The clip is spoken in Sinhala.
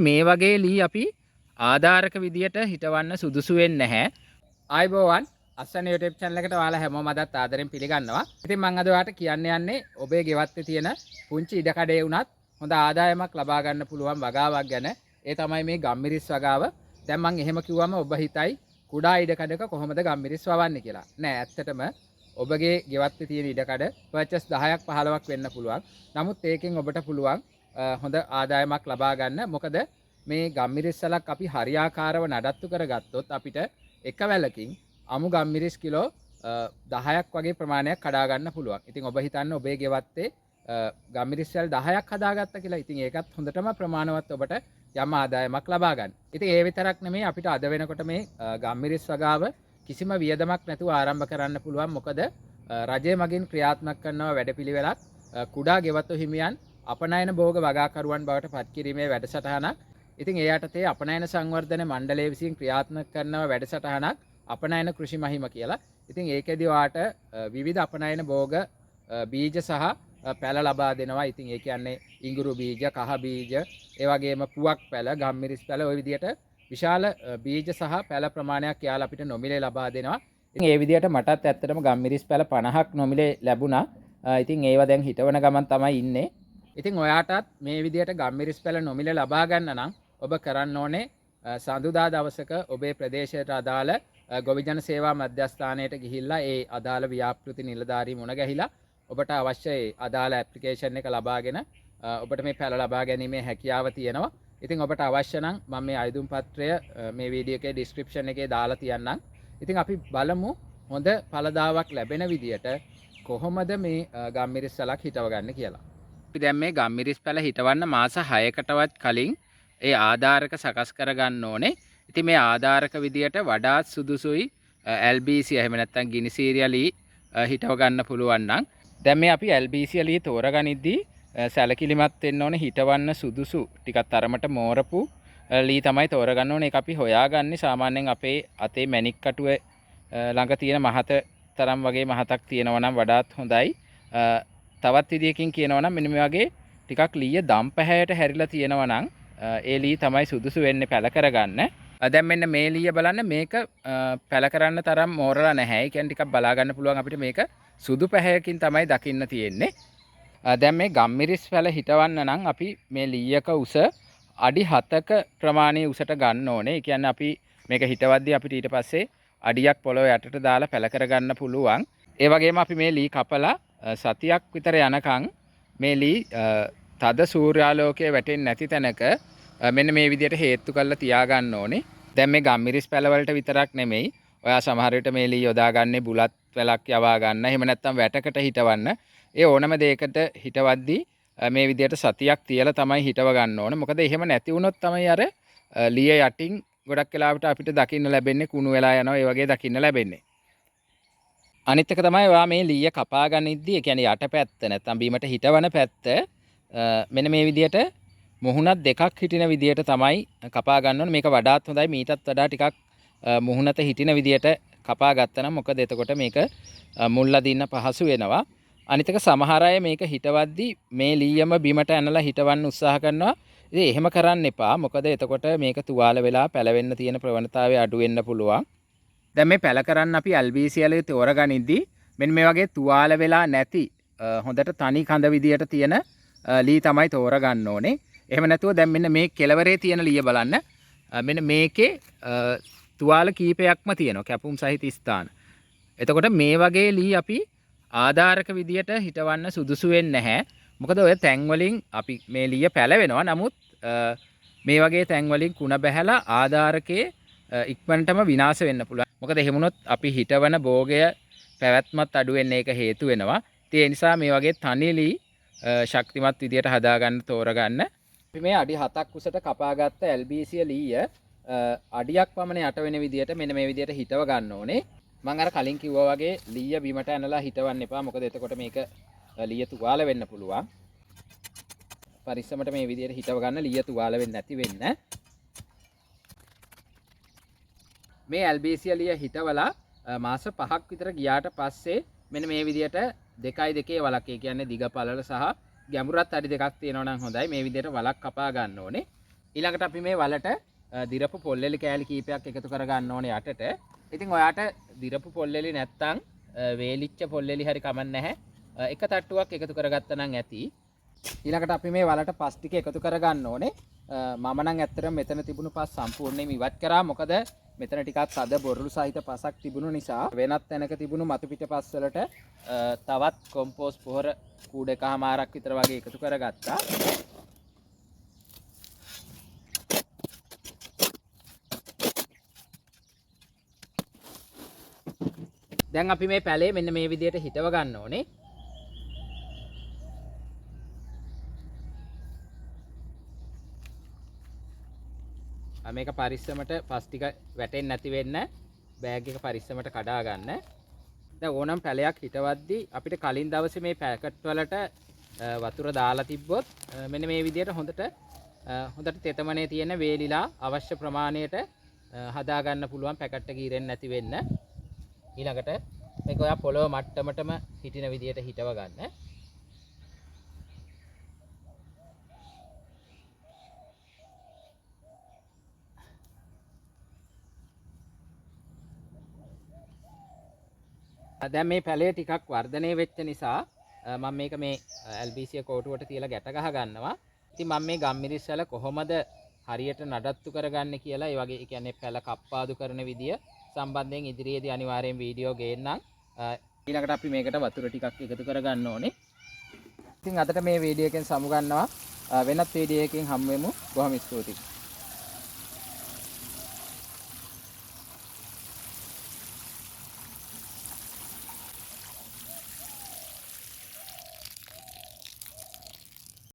මේ වගේ ලී අපි ආධාරක විදියට හිටවන්න සුදුසු වෙන්නේ නැහැ. ආයිබෝවන් අස්සන YouTube channel එකට ඔයාලා හැමෝම අදත් ආදරෙන් පිළිගන්නවා. ඉතින් මම අද ඔයාලට කියන්න යන්නේ ඔබේ ගෙවත්තේ තියෙන පුංචි ඉඩකඩේ වුණත් හොඳ ආදායමක් ලබා ගන්න පුළුවන් වගාවක් ගැන. ඒ තමයි මේ ගම්මිරිස් වගාව. දැන් මම එහෙම කිව්වම ඔබ හිතයි කුඩා ඉඩකඩක කොහොමද ගම්මිරිස් වවන්නේ කියලා. නෑ ඇත්තටම ඔබගේ ගෙවත්තේ තියෙන ඉඩකඩ පර්චස් 10ක් 15ක් වෙන්න පුළුවන්. නමුත් ඒකෙන් ඔබට පුළුවන් හොඳ ආදායමක් ලබා ගන්න. මොකද මේ ගම්මිරිස් සලක් අපි හරියාකාරව නඩත්තු කරගත්තොත් අපිට එක වැලකින් අමු ගම්මිරිස් කිලෝ 10ක් වගේ ප්‍රමාණයක් කඩා ගන්න පුළුවන්. ඉතින් ඔබ හිතන්න ඔබේ ගෙවත්තේ ගම්මිරිස් වල 10ක් හදාගත්ත කියලා. ඉතින් ඒකත් හොඳටම ප්‍රමාණවත් ඔබට යම් ආදායමක් ලබා ගන්න. ඉතින් ඒ විතරක් නෙමෙයි අපිට අද වෙනකොට මේ ගම්මිරිස් වගාව කිසිම වියදමක් නැතුව ආරම්භ කරන්න පුළුවන්. මොකද රජය මගින් ක්‍රියාත්මක කරනවා වැඩපිළිවෙලක් කුඩා ගෙවතු හිමියන් අපනයන භෝග වගාකරුවන් බවට පත් කිරීමේ වැඩසටහනක්. ඉතින් ඒ යටතේ අපනයන සංවර්ධන මණ්ඩලය විසින් ක්‍රියාත්මක කරන වැඩසටහනක් අපනයන කෘෂි මහිම කියලා. ඉතින් ඒකෙදි ඔයාට විවිධ අපනයන භෝග බීජ සහ පැල ලබා දෙනවා. ඉතින් ඒ කියන්නේ ඉඟුරු බීජ, කහ බීජ, ඒ වගේම පුවක් පැල, ගම්මිරිස් පැල ඔය විදිහට විශාල බීජ සහ පැල ප්‍රමාණයක් යාලා අපිට නොමිලේ ලබා දෙනවා. ඉතින් ඒ විදිහට මටත් ඇත්තටම ගම්මිරිස් පැල 50ක් නොමිලේ ලැබුණා. ඉතින් ඒවා දැන් හිටවන ගමන් තමයි ඉන්නේ. ඉතින් ඔයාටත් මේ විදිහට ගම්මිරිස් පැල නොමිලේ ලබා ගන්න නම් ඔබ කරන්න ඕනේ සඳුදා දවසක ඔබේ ප්‍රදේශයට අදාළ ගොවිජන සේවා මධ්‍යස්ථානයට ගිහිල්ලා ඒ අදාළ ව්‍යාපෘති නිලධාරී මුණ ගැහිලා ඔබට අවශ්‍ය අදාළ ඇප්ලිකේෂන් එක ලබාගෙන ඔබට මේ පැල ලබා ගැනීමේ හැකියාව තියෙනවා. ඉතින් ඔබට අවශ්‍ය නම් මම මේ අයදුම් පත්‍රය මේ වීඩියෝ එකේ ඩිස්ක්‍රිප්ෂන් එකේ දාලා තියන්නම්. ඉතින් අපි බලමු හොඳ ඵලදාවක් ලැබෙන විදියට කොහොමද මේ ගම්මිරිස් සලක් හිටව ගන්න කියලා. අපි දැන් මේ ගම්මිරිස් පැල හිටවන්න මාස 6කටවත් කලින් ඒ ආධාරක සකස් කරගන්න ඕනේ. ඉතින් මේ ආධාරක විදියට වඩාත් සුදුසුයි LBC එහෙම නැත්නම් ගිනි සීරියලි හිටව ගන්න පුළුවන් නම්. දැන් මේ අපි LBC ලී තෝරගනිද්දී සැලකිලිමත් වෙන්න ඕනේ හිටවන්න සුදුසු ටිකක් තරමට මෝරපු ලී තමයි තෝරගන්න ඕනේ. ඒක අපි හොයාගන්නේ සාමාන්‍යයෙන් අපේ අතේ මැණික් කටුවේ ළඟ තියෙන මහත තරම් වගේ මහතක් තියෙනවා නම් වඩාත් හොඳයි. තවත් විදියකින් කියනවා නම් මෙන්න මේ වගේ ටිකක් ලීය දම් පැහැයට හැරිලා තියෙනවා නම් ඒ ලී තමයි සුදුසු වෙන්නේ පැල කරගන්න. දැන් මෙන්න මේ ලීය බලන්න මේක පැල කරන්න තරම් මෝරලා නැහැ. ඒ කියන්නේ ටිකක් බලා ගන්න පුළුවන් අපිට මේක සුදු පැහැයකින් තමයි දකින්න තියෙන්නේ. දැන් මේ ගම්මිරිස් පැල හිටවන්න නම් අපි මේ ලීයක උස අඩි 7ක ප්‍රමාණයේ උසට ගන්න ඕනේ. ඒ කියන්නේ අපි මේක හිටවද්දී අපිට ඊට පස්සේ අඩියක් පොළොව යටට දාලා පැල කරගන්න පුළුවන්. ඒ වගේම අපි මේ ලී කපලා සතියක් විතර යනකම් මේ ලී තද සූර්යාලෝකයේ වැටෙන්නේ නැති තැනක මෙන්න මේ විදිහට හේතු කරලා තියාගන්න ඕනේ. දැන් මේ ගම්මිරිස් පැල වලට විතරක් නෙමෙයි. ඔයා සමහර විට මේ ලී යොදාගන්නේ බුලත් වැලක් යවා ගන්න. එහෙම නැත්නම් වැටකට හිටවන්න. ඒ ඕනම දෙයකට හිටවද්දී මේ විදිහට සතියක් තියලා තමයි හිටව ගන්න ඕනේ. මොකද එහෙම නැති වුණොත් තමයි අර ලීය යටින් ගොඩක් වෙලාවට අපිට දකින්න ලැබෙන්නේ කුණු වෙලා යනවා. ඒ වගේ දකින්න ලැබෙන්නේ. අනිත් එක තමයි ඔයා මේ ලීය කපා ගනිද්දී ඒ කියන්නේ යට පැත්ත නැත්නම් බීමට හිටවන පැත්ත මෙන්න මේ විදිහට මුහුණත් දෙකක් හිටින විදිහට තමයි කපා ගන්න ඕනේ. මේක වඩාත් හොඳයි. මීටත් වඩා ටිකක් මුහුණත හිටින විදිහට කපා ගත්තා නම් මොකද එතකොට මේක මුල්ලා දින්න පහසු වෙනවා. අනිත් එක සමහර අය මේක හිටවද්දී මේ ලීයම බිමට ඇනලා හිටවන්න උත්සාහ කරනවා. ඉතින් එහෙම කරන්න එපා. මොකද එතකොට මේක තුවාල වෙලා පැලවෙන්න තියෙන ප්‍රවණතාවය අඩු වෙන්න පුළුවන්. දැන් මේ පැල කරන්න අපි LBC ලී තෝරගනිද්දී මෙන්න මේ වගේ තුවාල වෙලා නැති හොඳට තනි කඳ විදියට තියෙන ලී තමයි තෝරගන්න ඕනේ. එහෙම නැතුව දැන් මෙන්න මේ කෙළවරේ තියෙන ලීය බලන්න. මෙන්න මේකේ තුවාල කීපයක්ම තියෙනවා කැපුම් සහිත ස්ථාන. එතකොට මේ වගේ ලී අපි ආධාරක විදියට හිටවන්න සුදුසු වෙන්නේ නැහැ. මොකද ඔය තැන් වලින් අපි මේ ලීය පැලවෙනවා. නමුත් මේ වගේ තැන් වලින් කුණ බැහැලා ආධාරකයේ ඉක්මනටම විනාශ වෙන්න පුළුවන්. මොකද එහෙම වුණොත් අපි හිටවන භෝගය පැවැත්මත් අඩු වෙන්න ඒක හේතු වෙනවා. ඒ නිසා මේ වගේ තනි ලී ශක්තිමත් විදියට හදාගන්න තෝරගන්න. අපි මේ අඩි 7ක් උසට කපාගත්ත LBC ලීය අඩියක් පමණ යට වෙන විදියට මෙන්න මේ විදියට හිටව ගන්න ඕනේ. මම අර කලින් කිව්වා වගේ ලීය බිමට ඇනලා හිටවන්න එපා. මොකද එතකොට මේක ලීය තුවාල වෙන්න පුළුවන්. පරිස්සමට මේ විදියට හිටව ගන්න ලීය තුවාල වෙන්නේ නැති වෙන්න. මේ LBC ලීය හිටවලා මාස 5ක් විතර ගියාට පස්සේ මෙන්න මේ විදියට 2.2 වලක් ඒ කියන්නේ දිග පළල සහ ගැඹුරත් අඩි 2ක් තියෙනවා නම් හොඳයි. මේ විදියට වලක් කපා ගන්න ඕනේ. ඊළඟට අපි මේ වලට දිරපු පොල්ලෙලි කෑලි කීපයක් එකතු කරගන්න ඕනේ යටට. ඉතින් ඔයාට දිරපු පොල්ලෙලි නැත්තම් වේලිච්ච පොල්ලෙලි හරි කමක් නැහැ. එක තට්ටුවක් එකතු කරගත්තා නම් ඇති. ඊළඟට අපි මේ වලට පස් ටික එකතු කරගන්න ඕනේ. මම නම් ඇත්තටම මෙතන තිබුණු පස් සම්පූර්ණයෙන්ම ඉවත් කරා. මොකද මෙතන ටිකක් තද බොරළු සහිත පසක් තිබුණු නිසා වෙනත් තැනක තිබුණු මතු පිට පස් වලට තවත් කොම්පෝස්ට් පොහොර කූඩ එකමාරක් විතර වගේ එකතු කරගත්තා. දැන් අපි මේ පැලේ මෙන්න මේ විදිහට හිටව ගන්න ඕනේ. මේක පරිස්සමට පස් ටික වැටෙන්නේ නැති වෙන්න බෑග් එක පරිස්සමට කඩා ගන්න. දැන් ඕනම් පැලයක් හිටවද්දී අපිට කලින් දවසේ මේ පැකට් වලට වතුර දාලා තිබ්බොත් මෙන්න මේ විදිහට හොඳට තෙතමනේ තියෙන වේලිලා අවශ්‍ය ප්‍රමාණයට හදා ගන්න පුළුවන් පැකට් එක ඉරෙන්නේ නැති වෙන්න. ඊළඟට මේක ඔයා පොළොව මට්ටමටම හිටින විදිහට හිටව ගන්න. දැන් මේ පැලේ ටිකක් වර්ධනය වෙච්ච නිසා මම මේක මේ LBC කෝටුවට තියලා ගැට ගහ ගන්නවා. ඉතින් මම මේ ගම්මිරිස් වල කොහොමද හරියට නඩත්තු කරගන්නේ කියලා ඒ වගේ කියන්නේ පැල කප්පාදු කරන විදිය සම්බන්ධයෙන් ඉදිරියේදී අනිවාර්යෙන් වීඩියෝ ගේන්නම්. ඊළඟට අපි මේකට වතුර ටිකක් එකතු කරගන්න ඕනේ. ඉතින් අදට මේ වීඩියෝ එකෙන් සමු ගන්නවා. වෙනත් වීඩියෝ එකකින් හමු වෙමු. බොහොම ස්තුතියි.